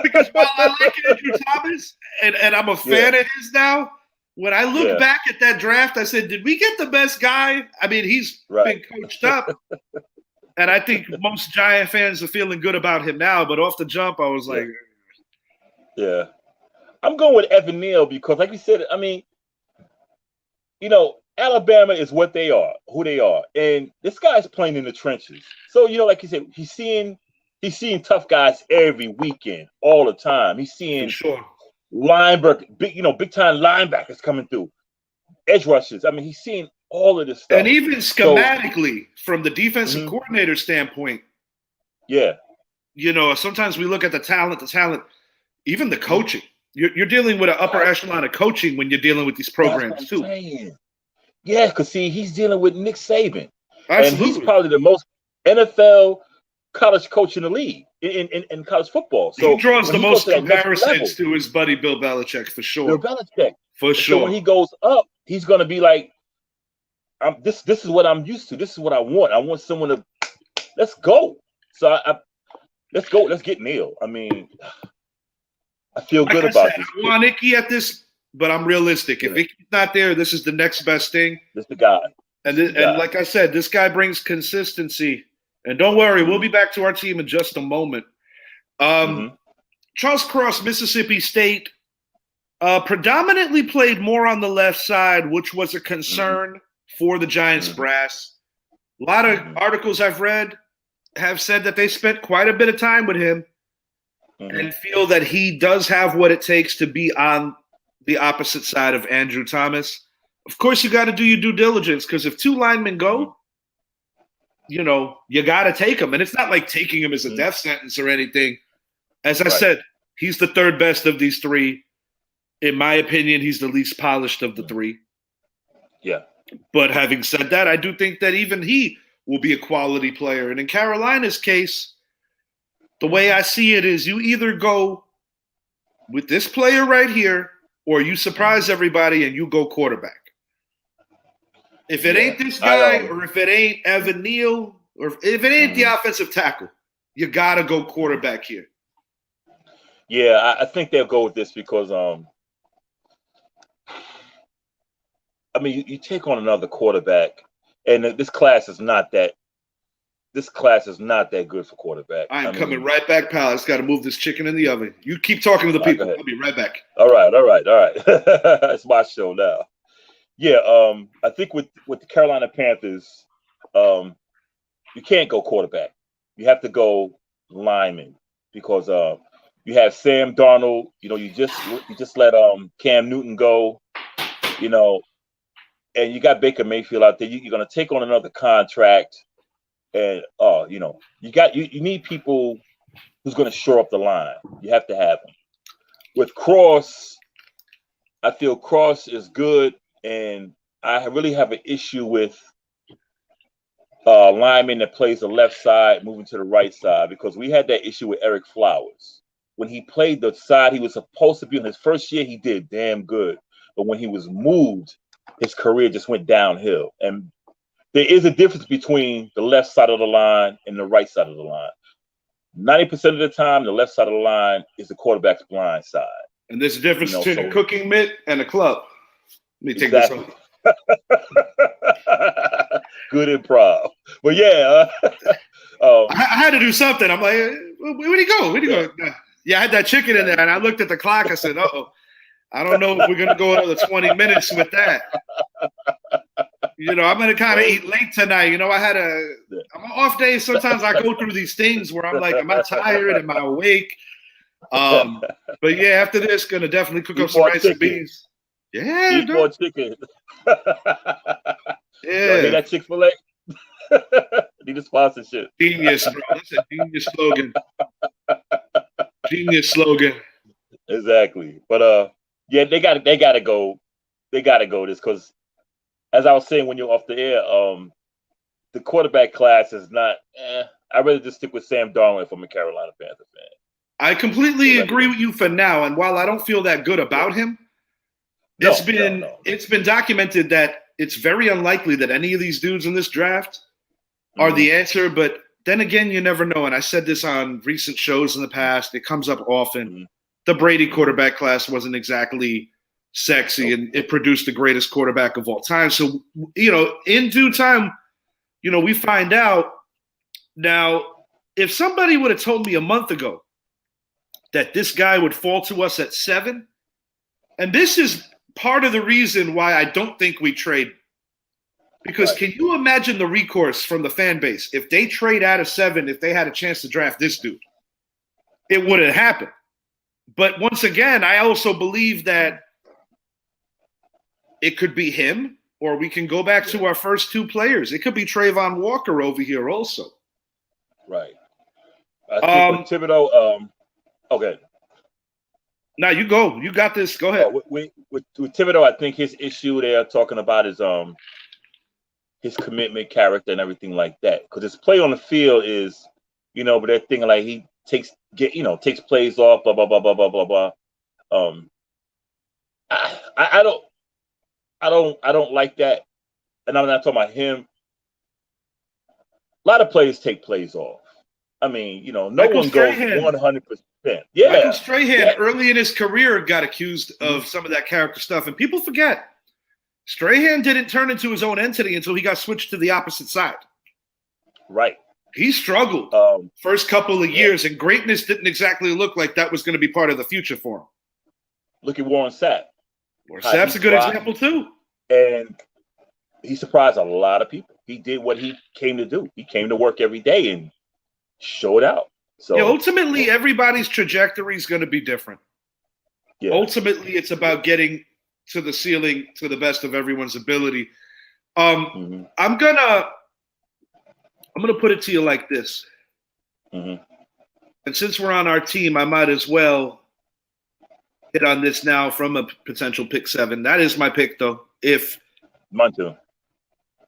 Speaker 1: Because while I like Andrew Thomas and I'm a fan of his now, when I look back at that draft, I said, did we get the best guy? I mean, he's been coached up. And I think most Giant fans are feeling good about him now. But off the jump, I was like,
Speaker 2: yeah. I'm going with Evan Neal because, like you said, I mean, you know, Alabama is what they are, who they are. And this guy's playing in the trenches. So, you know, like you said, he's seeing tough guys every weekend, all the time. He's seeing linebacker, big time linebackers coming through, edge rushes. I mean, he's seeing all of this stuff.
Speaker 1: And even schematically, from the defensive coordinator standpoint, you know, sometimes we look at the talent, even the coaching. You're dealing with an upper echelon of coaching when you're dealing with these programs too.
Speaker 2: Yeah, because see, he's dealing with Nick Saban.
Speaker 1: Absolutely.
Speaker 2: And he's probably the most NFL college coach in the league in college football. So
Speaker 1: he draws the most comparisons to his buddy Bill Belichick for sure.
Speaker 2: Bill Belichick.
Speaker 1: For sure.
Speaker 2: So when he goes up, he's going to be like, this is what I'm used to. This is what I want. I want someone to let's go. So let's go. Let's get Neal. I mean, I feel good about this.
Speaker 1: I want Icky at this, but I'm realistic. If Icky's not there, this is the next best thing.
Speaker 2: This is the guy.
Speaker 1: And like I said, this guy brings consistency. And don't worry, we'll be back to our team in just a moment. Charles Cross, Mississippi State, predominantly played more on the left side, which was a concern for the Giants brass. A lot of articles I've read have said that they spent quite a bit of time with him and feel that he does have what it takes to be on the opposite side of Andrew Thomas. Of course, you got to do your due diligence because if two linemen go, you know, you got to take him. And it's not like taking him as a death sentence or anything. As I said, he's the third best of these three. In my opinion, he's the least polished of the three.
Speaker 2: Yeah.
Speaker 1: But having said that, I do think that even he will be a quality player. And in Carolina's case, the way I see it is you either go with this player right here or you surprise everybody and you go quarterback. If it ain't this guy or if it ain't Evan Neal or if it ain't the offensive tackle, you got to go quarterback here.
Speaker 2: Yeah, I think they'll go with this because, I mean, you take on another quarterback, and this class is not that good for quarterback.
Speaker 1: I'm coming right back, pal. I just got to move this chicken in the oven. You keep talking to the people. I'll be right back.
Speaker 2: All right. It's my show now. Yeah, I think with the Carolina Panthers, you can't go quarterback. You have to go lineman because you have Sam Darnold. You know, you just let Cam Newton go. You know, and you got Baker Mayfield out there. You're going to take on another contract, and you know, you need people who's going to shore up the line. You have to have them. With Cross, I feel Cross is good. And I really have an issue with lineman that plays the left side moving to the right side because we had that issue with Eric Flowers. When he played the side he was supposed to be in his first year, he did damn good. But when he was moved, his career just went downhill. And there is a difference between the left side of the line and the right side of the line. 90% of the time, the left side of the line is the quarterback's blind side.
Speaker 1: And there's a difference between a cooking mitt and a club. Let me take this off.
Speaker 2: Good improv. But yeah.
Speaker 1: I had to do something. I'm like, where'd he go? Yeah, I had that chicken in there, and I looked at the clock. I said, uh-oh. I don't know if we're going to go another 20 minutes with that. You know, I'm going to kind of eat late tonight. You know, I'm on off days. Sometimes I go through these things where I'm like, am I tired? Am I awake? But yeah, after this, going to definitely cook up some rice and beans. Yeah,
Speaker 2: eat more chicken.
Speaker 1: Yeah,
Speaker 2: need that Chick-fil-A. Need a sponsorship.
Speaker 1: Genius, bro. That's a genius slogan. Genius slogan.
Speaker 2: Exactly. But Yeah, they got to go. They got to go this because, as I was saying when you're off the air, the quarterback class is not. I'd rather just stick with Sam Darnold if I'm a Carolina Panther fan.
Speaker 1: I completely agree with you for now. And while I don't feel that good about him, it's been documented that it's very unlikely that any of these dudes in this draft are the answer. But then again, you never know. And I said this on recent shows in the past. It comes up often. The Brady quarterback class wasn't exactly sexy, and it produced the greatest quarterback of all time. So, in due time, we find out. Now, if somebody would have told me a month ago that this guy would fall to us at 7, and this is part of the reason why I don't think we trade. Because can you imagine the recourse from the fan base if they trade out of 7, if they had a chance to draft this dude? It wouldn't happen. But once again, I also believe that it could be him, or we can go back to our first 2 players. It could be Trayvon Walker over here also.
Speaker 2: Right. I think with Thibodeaux, okay.
Speaker 1: Now you go. You got this. Go ahead.
Speaker 2: With Thibodeaux, I think his issue they're talking about is his commitment, character, and everything like that. Because his play on the field is, but they're thinking like he takes plays off, blah blah blah blah blah blah blah. I don't like that, and I'm not talking about him. A lot of players take plays off. I mean, no one goes 100%. Yeah,
Speaker 1: Michael Strahan early in his career got accused of some of that character stuff, and people forget Strahan didn't turn into his own entity until he got switched to the opposite side.
Speaker 2: Right.
Speaker 1: He struggled first couple of years, and greatness didn't exactly look like that was going to be part of the future for him.
Speaker 2: Look at Warren Sapp.
Speaker 1: Warren Sapp's a good example too.
Speaker 2: And he surprised a lot of people. He did what he came to do. He came to work every day and showed out. So
Speaker 1: ultimately, everybody's trajectory is going to be different. Yeah. Ultimately, it's about getting to the ceiling to the best of everyone's ability. I'm gonna put it to you like this. And since we're on our team, I might as well hit on this now from a potential pick 7. That is my pick, though.
Speaker 2: Mine too.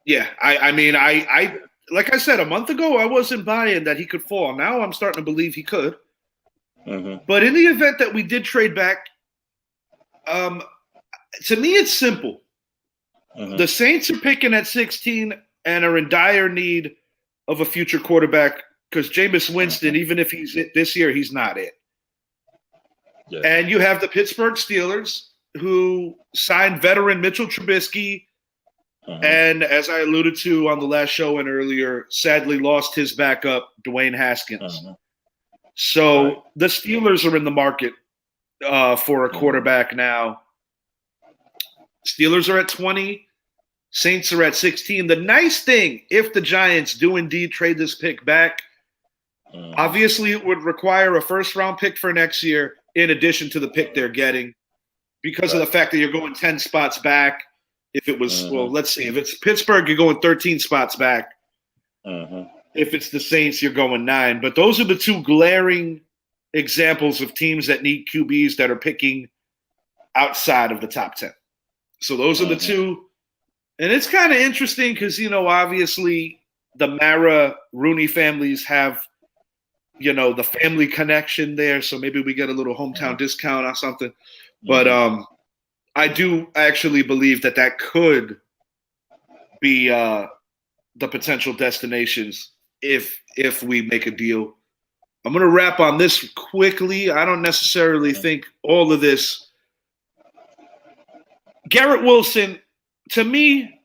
Speaker 1: Yeah, I mean, like I said, a month ago, I wasn't buying that he could fall. Now I'm starting to believe he could. But in the event that we did trade back, to me, it's simple. The Saints are picking at 16 and are in dire need of a future quarterback because Jameis Winston, even if he's it this year, he's not it. Yeah. And you have the Pittsburgh Steelers who signed veteran Mitchell Trubisky and, as I alluded to on the last show and earlier, sadly lost his backup, Dwayne Haskins. So the Steelers are in the market for a quarterback now. Steelers are at 20. Saints are at 16. The nice thing, if the Giants do indeed trade this pick back, obviously it would require a first-round pick for next year in addition to the pick they're getting because of the fact that you're going 10 spots back. If it was, well, let's see. If it's Pittsburgh, you're going 13 spots back. If it's the Saints, you're going 9. But those are the 2 glaring examples of teams that need QBs that are picking outside of the top 10. So those are the 2. And it's kind of interesting because, obviously the Mara Rooney families have, the family connection there. So maybe we get a little hometown discount or something. But I do actually believe that could be the potential destinations if we make a deal. I'm going to wrap on this quickly. I don't necessarily think all of this. Garrett Wilson, to me,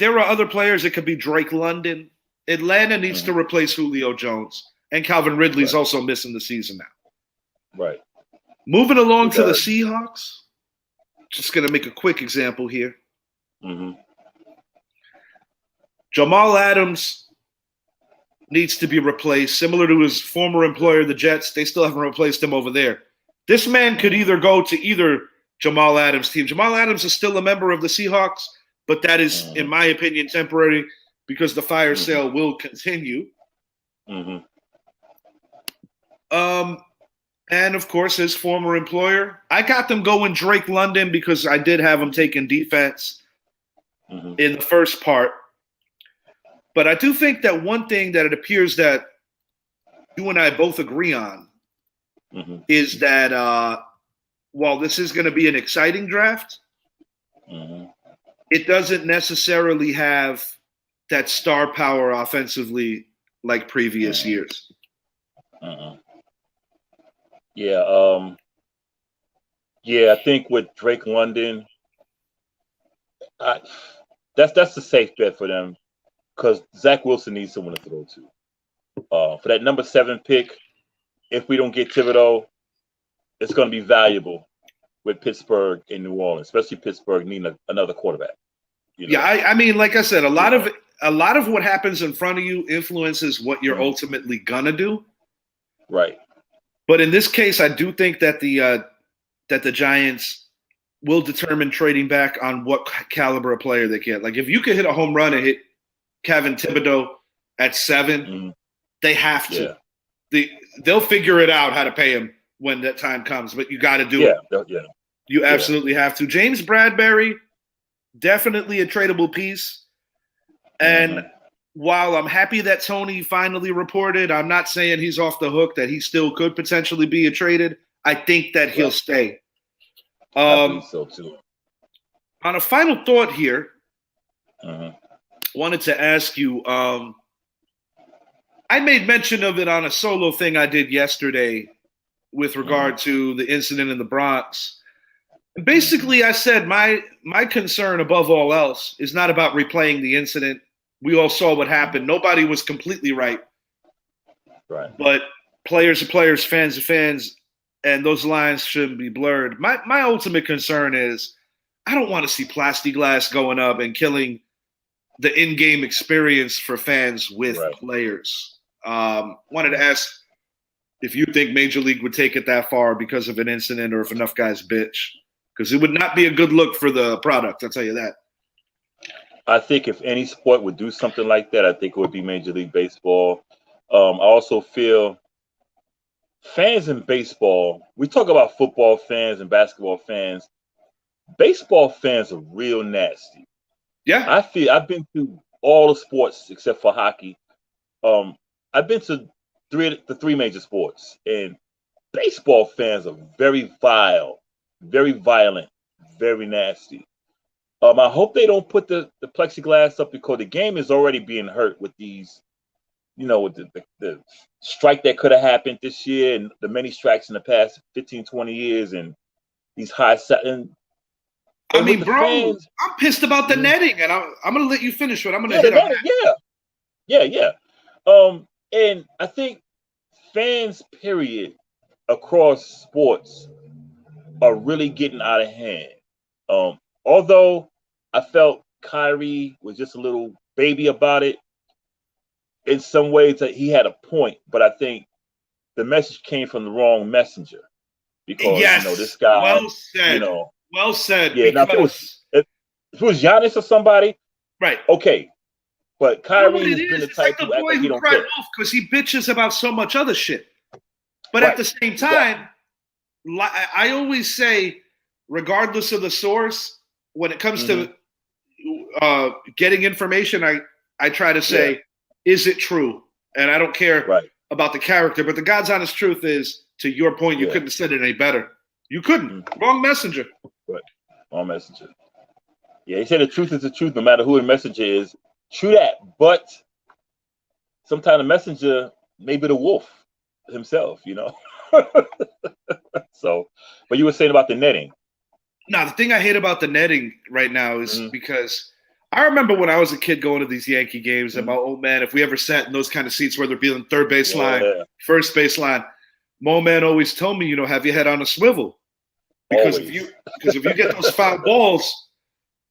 Speaker 1: there are other players. It could be Drake London. Atlanta needs to replace Julio Jones. And Calvin Ridley's also missing the season now.
Speaker 2: Right.
Speaker 1: Moving along to the Seahawks. Just going to make a quick example here. Jamal Adams needs to be replaced. Similar to his former employer, the Jets, they still haven't replaced him over there. This man could either go to either Jamal Adams' team. Jamal Adams is still a member of the Seahawks, but that is, in my opinion, temporary because the fire sale will continue. and of course his former employer. I got them going Drake London because I did have them taking defense in the first part. But I do think that one thing that it appears that you and I both agree on is that while this is going to be an exciting draft, it doesn't necessarily have that star power offensively like previous years.
Speaker 2: Yeah, I think with Drake London, that's a safe bet for them because Zach Wilson needs someone to throw to. For that number 7 pick, if we don't get Thibodeaux, it's going to be valuable with Pittsburgh and New Orleans, especially Pittsburgh needing another quarterback. You know?
Speaker 1: Yeah, I mean, like I said, a lot of what happens in front of you influences what you're ultimately gonna do.
Speaker 2: Right.
Speaker 1: But in this case, I do think that the Giants will determine trading back on what caliber of player they get. Like if you could hit a home run and hit Kayvon Thibodeaux at 7, they have to. Yeah. They'll figure it out how to pay him when that time comes, but you got to do it. Yeah. You absolutely have to. James Bradbury, definitely a tradable piece. And while I'm happy that Tony finally reported, I'm not saying he's off the hook, that he still could potentially be traded. I think that he'll stay.
Speaker 2: I think so too.
Speaker 1: On a final thought here, wanted to ask you, I made mention of it on a solo thing I did yesterday with regard to the incident in the Bronx. Basically, I said my concern above all else is not about replaying the incident. We all saw what happened. Nobody was completely right.
Speaker 2: Right.
Speaker 1: But players are players, fans are fans, and those lines shouldn't be blurred. My ultimate concern is I don't want to see plexiglass going up and killing the in-game experience for fans with players. Wanted to ask if you think Major League would take it that far because of an incident or if enough guys bitch. Because it would not be a good look for the product, I'll tell you that.
Speaker 2: I think if any sport would do something like that, I think it would be Major League Baseball. I also feel fans in baseball, we talk about football fans and basketball fans. Baseball fans are real nasty.
Speaker 1: Yeah.
Speaker 2: I've been through all the sports except for hockey. I've been to the three major sports, and baseball fans are very vile, very violent, very nasty. I hope they don't put the plexiglass up because the game is already being hurt with these, with the strike that could have happened this year and the many strikes in the past 15, 20 years and these high and
Speaker 1: I mean, bro, fans, I'm pissed about the netting, and I'm going to let you finish what I'm going to hit on that.
Speaker 2: Yeah. And I think fans, period, across sports are really getting out of hand. Although I felt Kyrie was just a little baby about it, in some ways that he had a point, but I think the message came from the wrong messenger because this guy.
Speaker 1: Well said.
Speaker 2: Yeah, now if it was Giannis or somebody,
Speaker 1: right?
Speaker 2: Okay, but Kyrie has been the type
Speaker 1: like the boy who cried wolf because he bitches about so much other shit. But at the same time, I always say, regardless of the source, when it comes to getting information, I try to say, is it true? And I don't care about the character, but the God's honest truth is, to your point, you couldn't have said it any better. You couldn't. Wrong messenger.
Speaker 2: Right. Wrong messenger. Yeah, he said the truth is the truth, no matter who the messenger is. True that, but sometimes the messenger may be the wolf himself, So, but you were saying about the netting.
Speaker 1: No, the thing I hate about the netting right now is because I remember when I was a kid going to these Yankee games and my old man, if we ever sat in those kind of seats, whether it be on third baseline, first baseline, my old man always told me, have your head on a swivel. Because if you get those foul balls,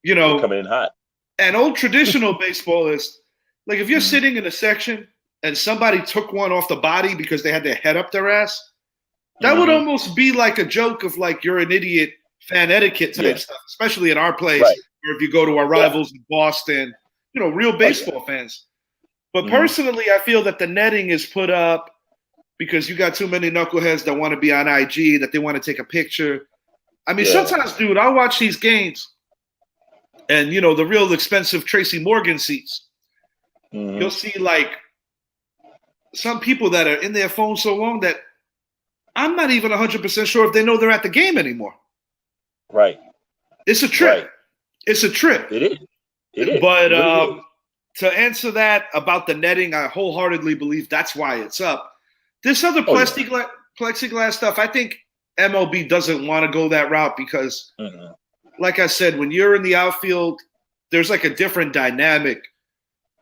Speaker 2: they're coming in hot.
Speaker 1: And old traditional baseball is like if you're sitting in a section and somebody took one off the body because they had their head up their ass, that would almost be like a joke of like you're an idiot fan etiquette type stuff, especially in our place, or if you go to our rivals in Boston, real baseball fans. But personally, I feel that the netting is put up because you got too many knuckleheads that want to be on IG, that they want to take a picture. I mean, sometimes, dude, I'll watch these games and, the real expensive Tracy Morgan seats. Mm-hmm. You'll see, like, some people that are in their phone so long that I'm not even 100% sure if they know they're at the game anymore.
Speaker 2: Right.
Speaker 1: It's a trip. Right. It's a trip.
Speaker 2: It is. It is.
Speaker 1: But to answer that about the netting, I wholeheartedly believe that's why it's up. This other plexiglass stuff, I think MLB doesn't want to go that route because, like I said, when you're in the outfield, there's like a different dynamic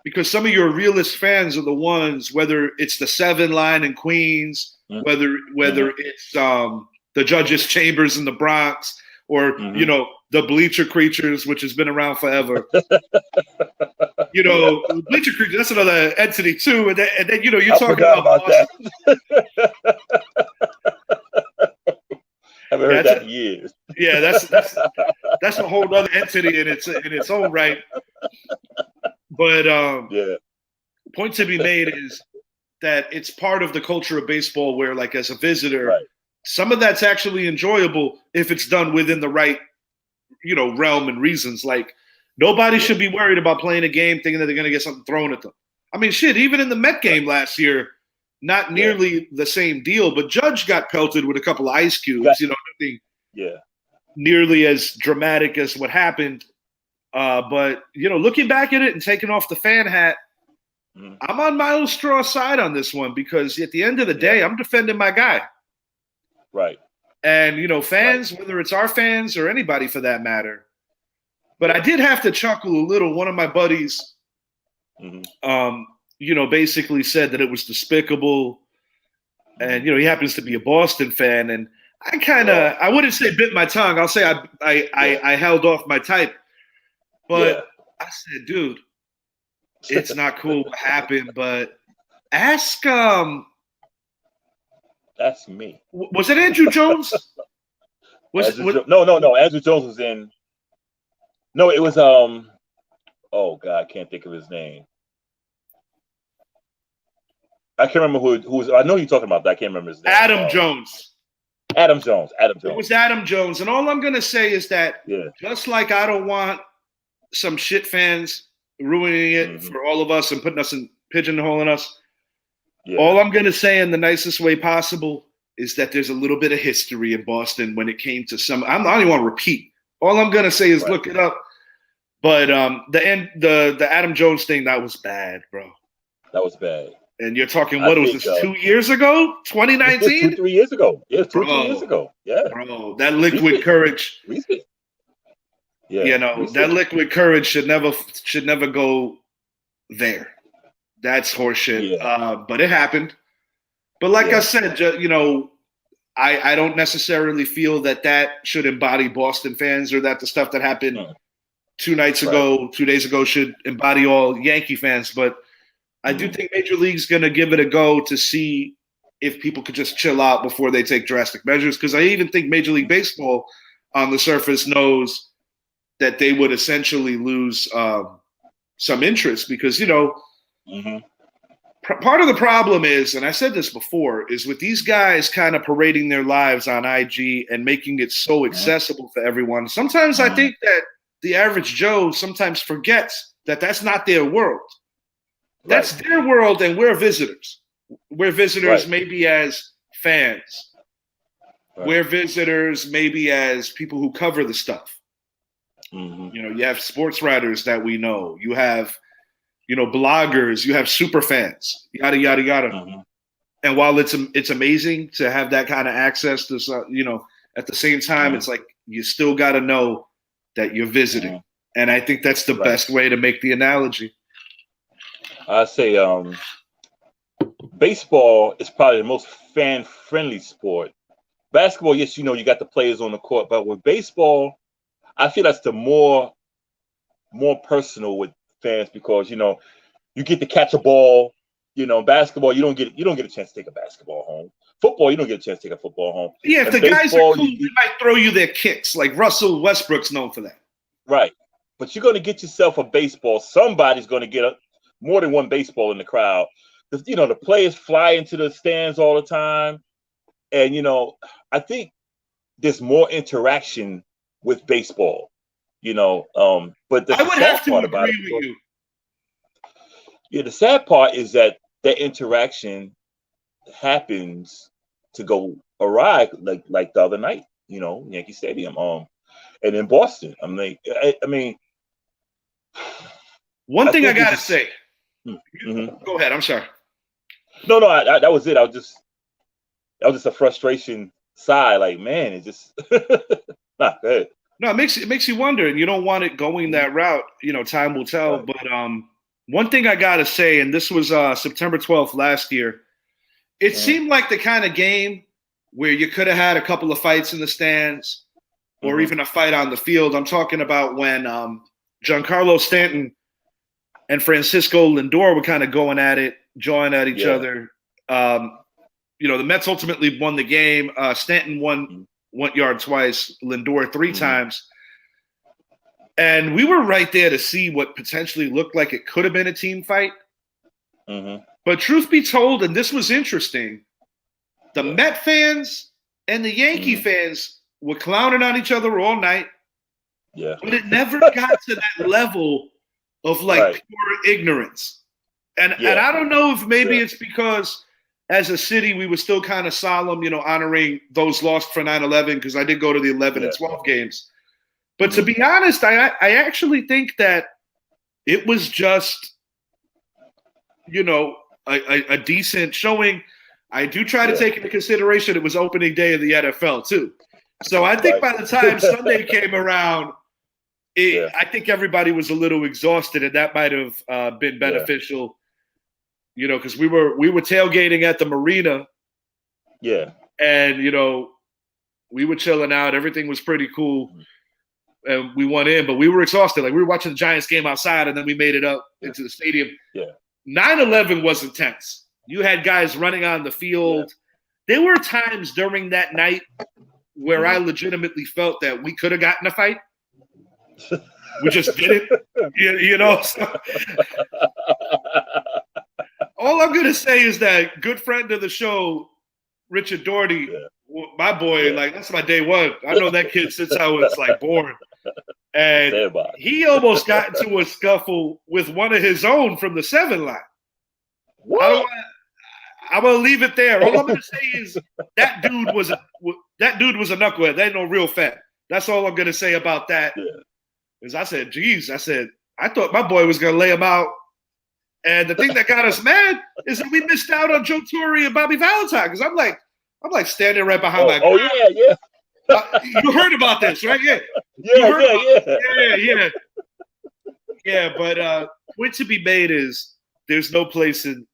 Speaker 1: because some of your realest fans are the ones, whether it's the 7 line in Queens, whether it's the judges' chambers in the Bronx, or the bleacher creatures, which has been around forever. Bleacher creatures, that's another entity too. And then you're talking about that.
Speaker 2: I haven't heard that in years.
Speaker 1: Yeah, that's a whole other entity in its own right. But point to be made is that it's part of the culture of baseball where, like, as a visitor, some of that's actually enjoyable if it's done within the right, realm and reasons. Like, nobody should be worried about playing a game thinking that they're going to get something thrown at them. I mean, shit, even in the Met game last year, not nearly the same deal, but Judge got pelted with a couple of ice cubes, nothing nearly as dramatic as what happened. But, looking back at it and taking off the fan hat, I'm on Miles Straw's side on this one because at the end of the day, I'm defending my guy.
Speaker 2: Right.
Speaker 1: And, fans, whether it's our fans or anybody for that matter. But I did have to chuckle a little. One of my buddies, basically said that it was despicable. And, he happens to be a Boston fan. And I I wouldn't say bit my tongue. I'll say I held off my type. But I said, dude, it's not cool what happened. But ask
Speaker 2: That's me.
Speaker 1: Was it Andrew Jones?
Speaker 2: No. Andrew Jones was in. No, it was oh God, I can't think of his name. I can't remember who was. I know you're talking about that. I can't remember his name.
Speaker 1: Adam Jones.
Speaker 2: It
Speaker 1: was Adam Jones, and all I'm gonna say is that just like I don't want some shit fans ruining it for all of us and putting us in pigeonholing us. Yeah. All I'm going to say in the nicest way possible is that there's a little bit of history in Boston when it came to some. I don't even want to repeat. All I'm going to say is look it up. But the Adam Jones thing, that was bad, bro.
Speaker 2: That was bad.
Speaker 1: And you're talking, what was this, 2 years ago? 2019?
Speaker 2: 3 years ago. Yeah, 3 years ago. Yeah.
Speaker 1: Bro, that liquid courage. That liquid courage should never go there. That's horseshit. Yeah. But it happened. But like I said, I don't necessarily feel that should embody Boston fans or that the stuff that happened 2 days ago should embody all Yankee fans. But I do think Major League's going to give it a go to see if people could just chill out before they take drastic measures. Because I even think Major League Baseball on the surface knows that they would essentially lose some interest because, part of the problem is, and I said this before, is with these guys kind of parading their lives on IG and making it so accessible for everyone. Sometimes I think that the average Joe sometimes forgets that that's not their world. That's their world, and we're visitors. We're visitors maybe as fans. We're visitors maybe as people who cover the stuff. You have sports writers that we know. You have, bloggers. You have super fans. Yada yada yada. And while it's amazing to have that kind of access to, at the same time, it's like you still got to know that you're visiting. And I think that's the best way to make the analogy.
Speaker 2: I say, baseball is probably the most fan-friendly sport. Basketball, yes, you got the players on the court, but with baseball, I feel that's the more personal with fans because you get to catch a ball. Basketball you don't get a chance to take a basketball home. Football you don't get a chance to take a football home.
Speaker 1: Yeah, if the guys are cool, they might throw you their kicks. Like Russell Westbrook's known for that. Right,
Speaker 2: but you're going to get yourself a baseball. Somebody's going to get more than one baseball in the crowd the players fly into the stands all the time, and I think there's more interaction with baseball. But the
Speaker 1: I would
Speaker 2: sad
Speaker 1: have to
Speaker 2: part about
Speaker 1: agree
Speaker 2: it,
Speaker 1: with you.
Speaker 2: yeah, the sad part is that interaction happens to go awry, like the other night, Yankee Stadium, and in Boston. I mean,
Speaker 1: One thing I
Speaker 2: think
Speaker 1: gotta
Speaker 2: it's
Speaker 1: say.
Speaker 2: Mhm.
Speaker 1: Go ahead. I'm sorry.
Speaker 2: No, that was it. That was just a frustration sigh. Like, man, it just go ahead.
Speaker 1: No, it makes you wonder, and you don't want it going that route. Time will tell.
Speaker 2: Right.
Speaker 1: But one thing I gotta say, and this was September 12th last year, it seemed like the kind of game where you could have had a couple of fights in the stands, or even a fight on the field. I'm talking about when Giancarlo Stanton and Francisco Lindor were kind of going at it, jawing at each other. The Mets ultimately won the game. Stanton won 1 yard twice, Lindor 3 times. And we were right there to see what potentially looked like it could have been a team fight. But truth be told, and this was interesting, the Met fans and the Yankee fans were clowning on each other all night.
Speaker 2: Yeah.
Speaker 1: But it never got to that level of pure ignorance. And I don't know if maybe it's because as a city we were still kind of solemn, honoring those lost for 9/11, because I did go to the 11 and 12 games. But to be honest, I actually think that it was just, a decent showing. I do try to take into consideration it was opening day of the NFL too. So I think by the time Sunday came around, I think everybody was a little exhausted, and that might have been beneficial, because we were tailgating at the marina.
Speaker 2: Yeah.
Speaker 1: And, we were chilling out. Everything was pretty cool. And we went in, but we were exhausted. Like, we were watching the Giants game outside, and then we made it up into the stadium.
Speaker 2: Yeah.
Speaker 1: 9/11 was intense. You had guys running on the field. There were times during that night where I legitimately felt that we could have gotten a fight. We just didn't, So, all I'm going to say is that good friend of the show, Richard Doherty, my boy, that's my day one. I know that kid since I was born. And he almost got into a scuffle with one of his own from the 7 line.
Speaker 2: What?
Speaker 1: I'm gonna leave it there. All I'm gonna say is that dude was a knucklehead. That ain't no real fan. That's all I'm gonna say about that. Is I said, geez, I thought my boy was gonna lay him out. And the thing that got us mad is that we missed out on Joe Torre and Bobby Valentine, because I'm like standing right behind my.
Speaker 2: Oh yeah.
Speaker 1: You heard about this, right? Yeah. Yeah, but point to be made is there's no place in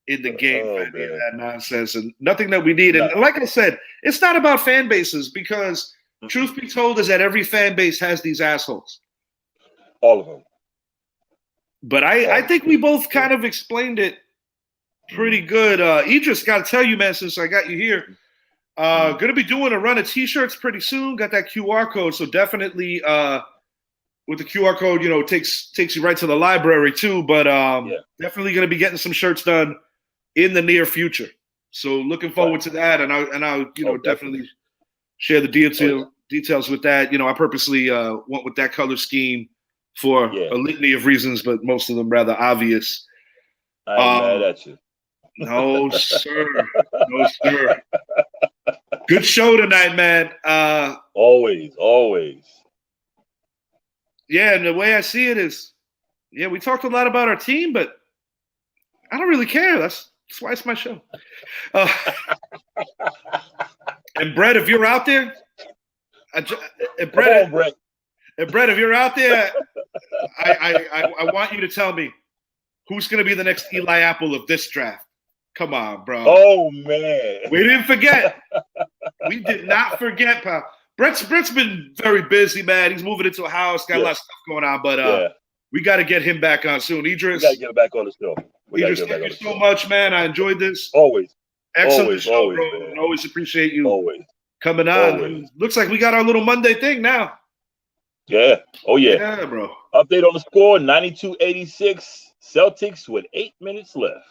Speaker 1: the game for any of that nonsense, and nothing that we need. And like I said, it's not about fan bases, because truth be told is that every fan base has these assholes.
Speaker 2: All of them.
Speaker 1: But I think we both kind of explained it pretty good. Idris, got to tell you, man, since I got you here, going to be doing a run of T-shirts pretty soon. Got that QR code, so definitely with the QR code, takes you right to the library too. But definitely going to be getting some shirts done in the near future. So looking forward to that, and I'll definitely share the details with that. I purposely went with that color scheme for a litany of reasons, but most of them rather obvious.
Speaker 2: I'm mad at you.
Speaker 1: No, sir. No, sir. Good show tonight, man.
Speaker 2: Always.
Speaker 1: Yeah, and the way I see it is, we talked a lot about our team, but I don't really care. That's why it's my show. And Brett, if you're out there,
Speaker 2: Brett,
Speaker 1: if you're out there, I want you to tell me who's going to be the next Eli Apple of this draft. Come on, bro.
Speaker 2: Oh, man.
Speaker 1: We didn't forget. We did not forget, pal. Brett's been very busy, man. He's moving into a house, got a lot of stuff going on, but we got to get him back on soon. Idris.
Speaker 2: We got to get him back on the show.
Speaker 1: Idris, thank you so much, man. I enjoyed this.
Speaker 2: Always.
Speaker 1: Excellent show, bro. Man. Always appreciate you coming on. Looks like we got our little Monday thing now.
Speaker 2: Yeah. Oh, yeah.
Speaker 1: Yeah, bro.
Speaker 2: Update on the score, 92-86. Celtics with 8 minutes left.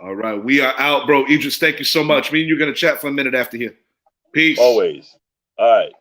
Speaker 1: All right. We are out, bro. Idris, thank you so much. Me and you're going to chat for a minute after here. Peace.
Speaker 2: Always. All right.